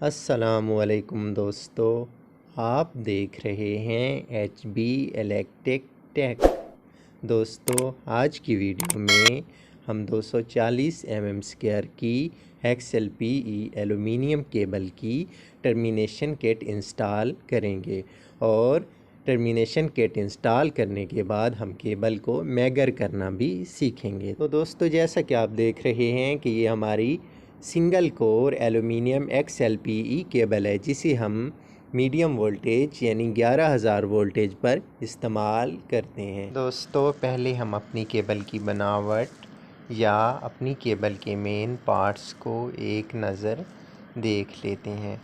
अस्सलामुअलैकुम दोस्तों, आप देख रहे हैं HB इलेक्ट्रिक टेक। दोस्तों, आज की वीडियो में हम 240 स्क्वायर की XLPE एलुमिनियम केबल की टर्मिनेशन किट इंस्टॉल करेंगे और टर्मिनेशन किट इंस्टॉल करने के बाद हम केबल को मेजर करना भी सीखेंगे। तो दोस्तों, जैसा कि आप देख रहे हैं कि ये हमारी single core aluminium XLPE cable है, जिसे हम मीडियम वोल्टेज यानी 11,000 वोल्टेज पर इस्तेमाल करते हैं। दोस्तों, पहले हम अपनी केबल की बनावट या अपनी केबल के मेन पार्ट्स को एक नज़र देख लेते हैं।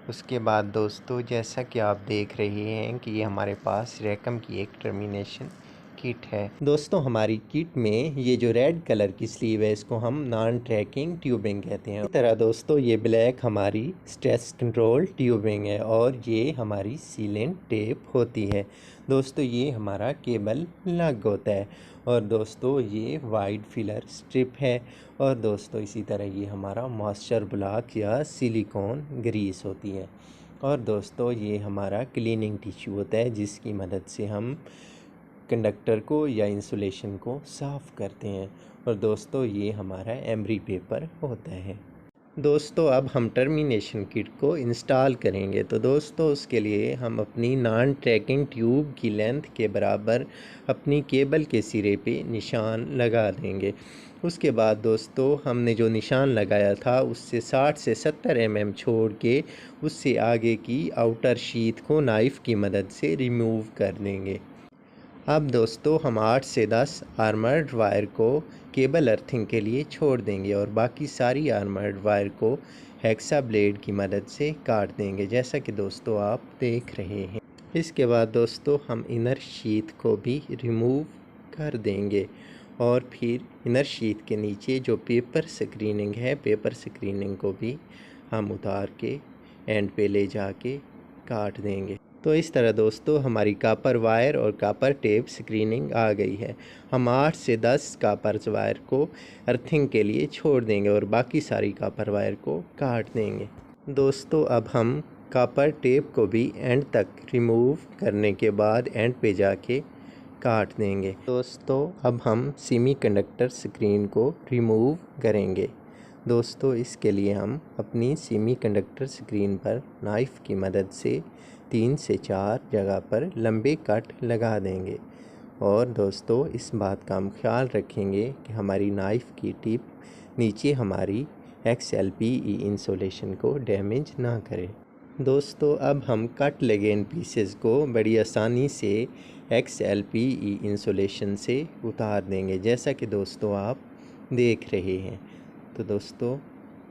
उसके बाद दोस्तों, जैसा कि आप देख रहे हैं कि ये हमारे पास रैकम की एक टर्मिनेशन किट है। दोस्तों, हमारी किट में ये जो रेड कलर की स्लीव है, इसको हम नॉन ट्रैकिंग ट्यूबिंग कहते हैं। इसी तरह दोस्तों, ये ब्लैक हमारी स्ट्रेस कंट्रोल ट्यूबिंग है और ये हमारी सीलेंट टेप होती है। दोस्तों, ये हमारा केबल लग होता है और दोस्तों, ये वाइड फिलर स्ट्रिप है और दोस्तों, इसी तरह ये हमारा मॉइस्चर ब्लॉक या सिलिकॉन ग्रीस होती है। और दोस्तों, ये हमारा क्लीनिंग टिश्यू होता है, जिसकी मदद से हम कंडक्टर को या इंसुलेशन को साफ़ करते हैं। और दोस्तों, ये हमारा एमरी पेपर होता है। दोस्तों, अब हम टर्मिनेशन किट को इंस्टॉल करेंगे। तो दोस्तों, उसके लिए हम अपनी नॉन ट्रैकिंग ट्यूब की लेंथ के बराबर अपनी केबल के सिरे पे निशान लगा देंगे। उसके बाद दोस्तों, हमने जो निशान लगाया था उससे 60 से 70 mm छोड़ के उससे आगे की आउटर शीट को नाइफ़ की मदद से रिमूव कर देंगे। अब दोस्तों, हम 8 से 10 आर्मर्ड वायर को केबल अर्थिंग के लिए छोड़ देंगे और बाकी सारी आर्मर्ड वायर को हेक्सा ब्लेड की मदद से काट देंगे, जैसा कि दोस्तों आप देख रहे हैं। इसके बाद दोस्तों, हम इनर शीट को भी रिमूव कर देंगे और फिर इनर शीट के नीचे जो पेपर स्क्रीनिंग है, पेपर स्क्रीनिंग को भी हम उतार के एंड पे ले जाके काट देंगे। तो इस तरह दोस्तों, हमारी कापर वायर और कापर टेप स्क्रीनिंग आ गई है। हम 8 से 10 कापर वायर को अर्थिंग के लिए छोड़ देंगे और बाकी सारी कापर वायर को काट देंगे। दोस्तों, अब हम कापर टेप को भी एंड तक रिमूव करने के बाद एंड पे जाके काट देंगे। दोस्तों, अब हम सेमीकंडक्टर स्क्रीन को रिमूव करेंगे। दोस्तों, इसके लिए हम अपनी सेमीकंडक्टर स्क्रीन पर नाइफ़ की मदद से 3 से 4 जगह पर लंबे कट लगा देंगे और दोस्तों, इस बात का हम ख्याल रखेंगे कि हमारी नाइफ़ की टिप नीचे हमारी XLPE इंसुलेशन को डैमेज ना करे। दोस्तों, अब हम कट लगे इन पीसेस को बड़ी आसानी से XLPE इंसुलेशन से उतार देंगे, जैसा कि दोस्तों आप देख रहे हैं। तो दोस्तों,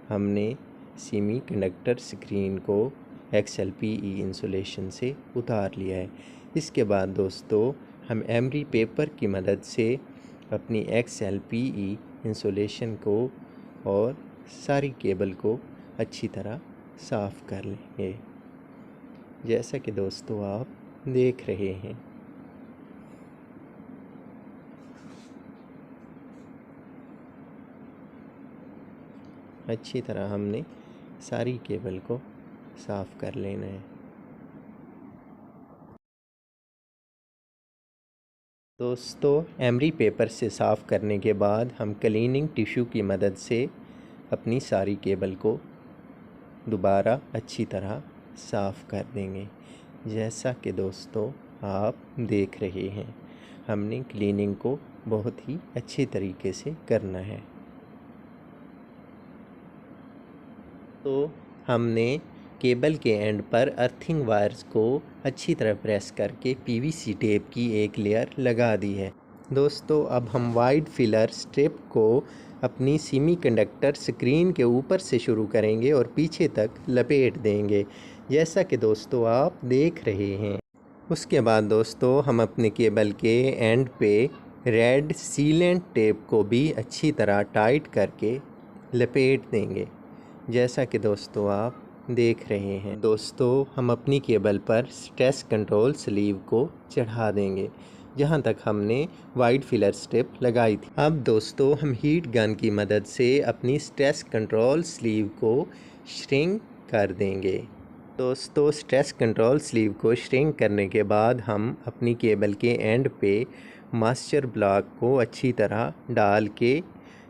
हमने सेमीकंडक्टर स्क्रीन को XLPE इंसुलेशन से उतार लिया है। इसके बाद दोस्तों, हम एमरी पेपर की मदद से अपनी XLPE इंसुलेशन को और सारी केबल को अच्छी तरह साफ़ कर लेंगे, जैसा कि दोस्तों आप देख रहे हैं। अच्छी तरह हमने सारी केबल को साफ़ कर लेना है। दोस्तों, एमरी पेपर से साफ़ करने के बाद हम क्लीनिंग टिश्यू की मदद से अपनी सारी केबल को दोबारा अच्छी तरह साफ़ कर देंगे, जैसा कि दोस्तों आप देख रहे हैं। हमने क्लीनिंग को बहुत ही अच्छी तरीके से करना है। तो हमने केबल के एंड पर अर्थिंग वायर्स को अच्छी तरह प्रेस करके PVC टेप की एक लेयर लगा दी है। दोस्तों, अब हम वाइड फिलर स्ट्रिप को अपनी सेमीकंडक्टर स्क्रीन के ऊपर से शुरू करेंगे और पीछे तक लपेट देंगे, जैसा कि दोस्तों आप देख रहे हैं। उसके बाद दोस्तों, हम अपने केबल के एंड पे रेड सीलेंट टेप को भी अच्छी तरह टाइट करके लपेट देंगे, जैसा कि दोस्तों आप देख रहे हैं। दोस्तों, हम अपनी केबल पर स्ट्रेस कंट्रोल स्लीव को चढ़ा देंगे, जहां तक हमने वाइड फिलर स्ट्रिप लगाई थी। अब दोस्तों, हम हीट गन की मदद से अपनी स्ट्रेस कंट्रोल स्लीव को श्रिंक कर देंगे। दोस्तों स्ट्रेस कंट्रोल स्लीव को श्रिंक करने के बाद हम अपनी केबल के एंड पे मास्टर ब्लॉक को अच्छी तरह डाल के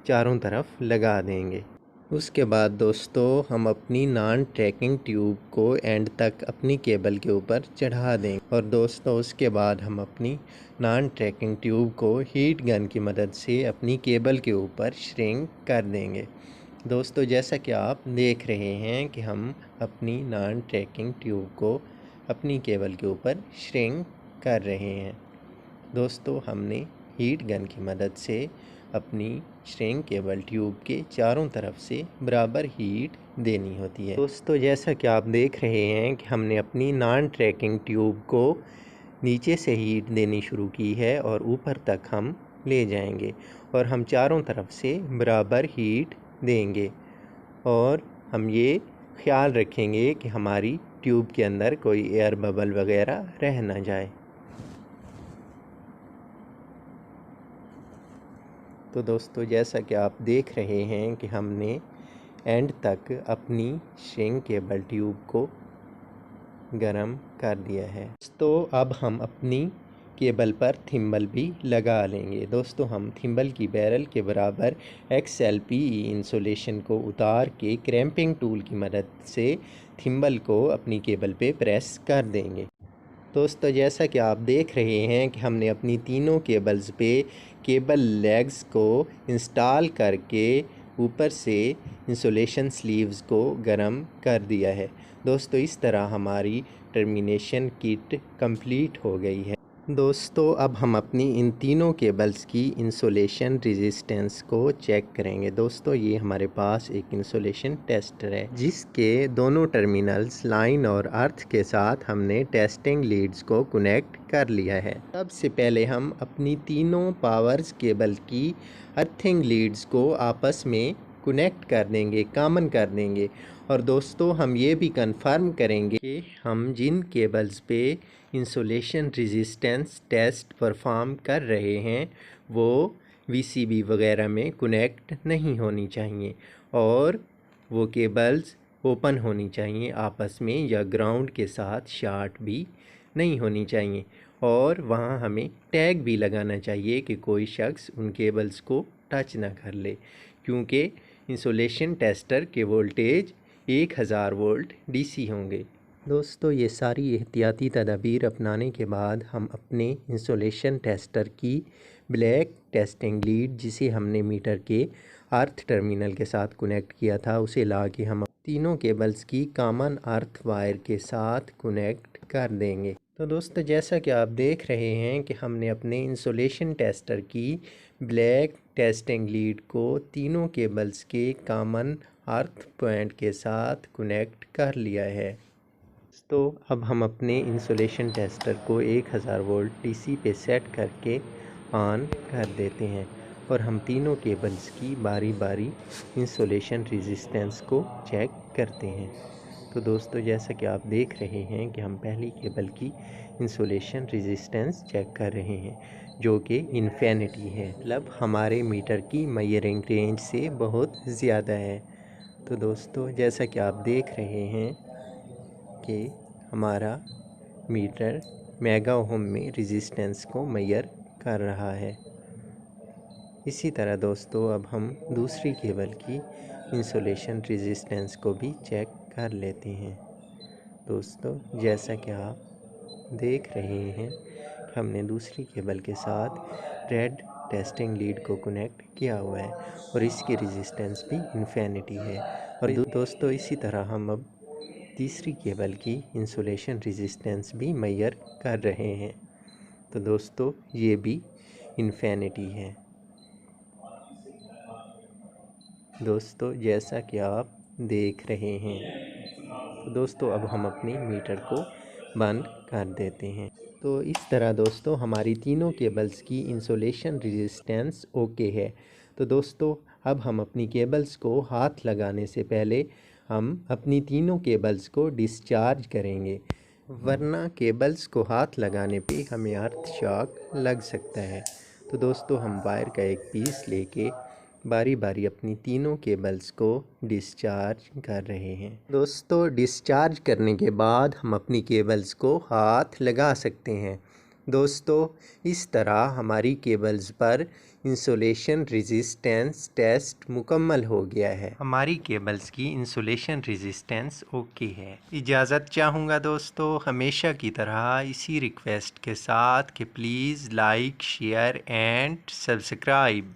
चारों तरफ लगा देंगे। उसके बाद दोस्तों हम अपनी नॉन ट्रैकिंग ट्यूब को एंड तक अपनी केबल के ऊपर चढ़ा देंगे और दोस्तों उसके बाद हम अपनी नॉन ट्रैकिंग ट्यूब को हीट गन की मदद से अपनी केबल के ऊपर श्रिंक कर देंगे। दोस्तों जैसा कि आप देख रहे हैं कि हम अपनी नॉन ट्रैकिंग ट्यूब को अपनी केबल के ऊपर श्रिंक कर रहे हैं। दोस्तों हमने हीट गन की मदद से अपनी श्रिंक केबल ट्यूब के चारों तरफ से बराबर हीट देनी होती है। दोस्तों जैसा कि आप देख रहे हैं कि हमने अपनी नॉन ट्रैकिंग ट्यूब को नीचे से हीट देनी शुरू की है और ऊपर तक हम ले जाएंगे और हम चारों तरफ से बराबर हीट देंगे और हम ये ख्याल रखेंगे कि हमारी ट्यूब के अंदर कोई एयर बबल वगैरह रह ना जाए। तो दोस्तों जैसा कि आप देख रहे हैं कि हमने एंड तक अपनी श्रिंक केबल ट्यूब को गरम कर दिया है। तो अब हम अपनी केबल पर थिम्बल भी लगा लेंगे। दोस्तों हम थिम्बल की बैरल के बराबर XLPE इंसुलेशन को उतार के क्रैम्पिंग टूल की मदद से थिम्बल को अपनी केबल पे प्रेस कर देंगे। दोस्तों जैसा कि आप देख रहे हैं कि हमने अपनी तीनों केबल्स पे केबल लेग्स को इंस्टॉल करके ऊपर से इंसुलेशन स्लीव्स को गर्म कर दिया है। दोस्तों इस तरह हमारी टर्मिनेशन किट कंप्लीट हो गई है। दोस्तों अब हम अपनी इन तीनों केबल्स की इंसुलेशन रेजिस्टेंस को चेक करेंगे। दोस्तों ये हमारे पास एक इंसुलेशन टेस्टर है जिसके दोनों टर्मिनल्स लाइन और अर्थ के साथ हमने टेस्टिंग लीड्स को कनेक्ट कर लिया है। सबसे पहले हम अपनी तीनों पावर्स केबल की अर्थिंग लीड्स को आपस में कनेक्ट कर देंगे, कॉमन कर देंगे और दोस्तों हम ये भी कंफर्म करेंगे कि हम जिन केबल्स पे इंसुलेशन रेजिस्टेंस टेस्ट परफॉर्म कर रहे हैं वो VCB वगैरह में कनेक्ट नहीं होनी चाहिए और वो केबल्स ओपन होनी चाहिए आपस में या ग्राउंड के साथ शॉर्ट भी नहीं होनी चाहिए और वहाँ हमें टैग भी लगाना चाहिए कि कोई शख्स उन केबल्स को टच ना कर ले, क्योंकि इंसुलेशन टेस्टर के वोल्टेज 1000 वोल्ट DC होंगे। दोस्तों ये सारी एहतियाती तदाबीर अपनाने के बाद हम अपने इंसुलेशन टेस्टर की ब्लैक टेस्टिंग लीड जिसे हमने मीटर के अर्थ टर्मिनल के साथ कनेक्ट किया था उसे ला के हम तीनों केबल्स की कॉमन अर्थ वायर के साथ कनेक्ट कर देंगे। तो दोस्तों जैसा कि आप देख रहे हैं कि हमने अपने इंसुलेशन टेस्टर की ब्लैक टेस्टिंग लीड को तीनों केबल्स के कॉमन अर्थ पॉइंट के साथ कनेक्ट कर लिया है। तो अब हम अपने इंसुलेशन टेस्टर को 1000 वोल्ट DC पे सेट करके ऑन कर देते हैं और हम तीनों केबल्स की बारी बारी इंसुलेशन रेजिस्टेंस को चेक करते हैं। तो दोस्तों जैसा कि आप देख रहे हैं कि हम पहली केबल की इंसुलेशन रेजिस्टेंस चेक कर रहे हैं जो कि इन्फिनिटी है, मतलब हमारे मीटर की मेजरिंग रेंज से बहुत ज़्यादा है। तो दोस्तों जैसा कि आप देख रहे हैं कि हमारा मीटर मेगा ओम में रेजिस्टेंस को मेजर कर रहा है। इसी तरह दोस्तों अब हम दूसरी केबल की इंसुलेशन रेजिस्टेंस को भी चेक कर लेते हैं। दोस्तों जैसा कि आप देख रहे हैं कि हमने दूसरी केबल के साथ रेड टेस्टिंग लीड को कनेक्ट किया हुआ है और इसकी रेजिस्टेंस भी इन्फिनिटी है। और दोस्तों इसी तरह हम अब तीसरी केबल की इंसुलेशन रेजिस्टेंस भी मेजर कर रहे हैं। तो दोस्तों ये भी इन्फिनिटी है। दोस्तों जैसा कि आप देख रहे हैं, तो दोस्तों अब हम अपनी मीटर को बंद कर देते हैं। तो इस तरह दोस्तों हमारी तीनों केबल्स की इंसुलेशन रेजिस्टेंस ओके है। तो दोस्तों अब हम अपनी केबल्स को हाथ लगाने से पहले हम अपनी तीनों केबल्स को डिस्चार्ज करेंगे, वरना केबल्स को हाथ लगाने पे हमें अर्थ शॉक लग सकता है। तो दोस्तों हम वायर का एक पीस लेके बारी बारी अपनी तीनों केबल्स को डिस्चार्ज कर रहे हैं। दोस्तों, डिस्चार्ज करने के बाद हम अपनी केबल्स को हाथ लगा सकते हैं। दोस्तों, इस तरह हमारी केबल्स पर इंसुलेशन रेजिस्टेंस टेस्ट मुकम्मल हो गया है। हमारी केबल्स की इंसुलेशन रेजिस्टेंस ओके है। इजाज़त चाहूँगा दोस्तों, हमेशा की तरह इसी रिक्वेस्ट के साथ कि please like, share and subscribe.